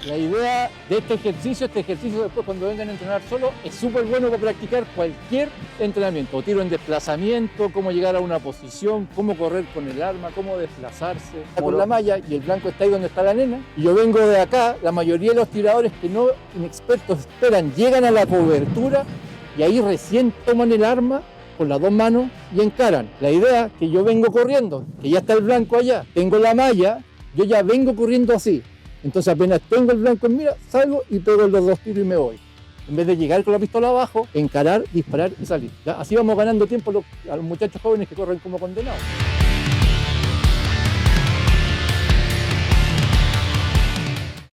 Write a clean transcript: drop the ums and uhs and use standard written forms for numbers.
La idea de este ejercicio después cuando vengan a entrenar solo, es súper bueno para practicar cualquier entrenamiento. Tiro en desplazamiento, cómo llegar a una posición, cómo correr con el arma, cómo desplazarse. Con la malla y el blanco está ahí donde está la nena. Y yo vengo de acá, la mayoría de los tiradores que no inexpertos esperan, llegan a la cobertura y ahí recién toman el arma con las dos manos y encaran. La idea es que yo vengo corriendo, que ya está el blanco allá, tengo la malla, yo ya vengo corriendo así. Entonces apenas tengo el blanco en mira, salgo y pego los dos tiros y me voy. En vez de llegar con la pistola abajo, encarar, disparar y salir. ¿Ya? Así vamos ganando tiempo a los muchachos jóvenes que corren como condenados.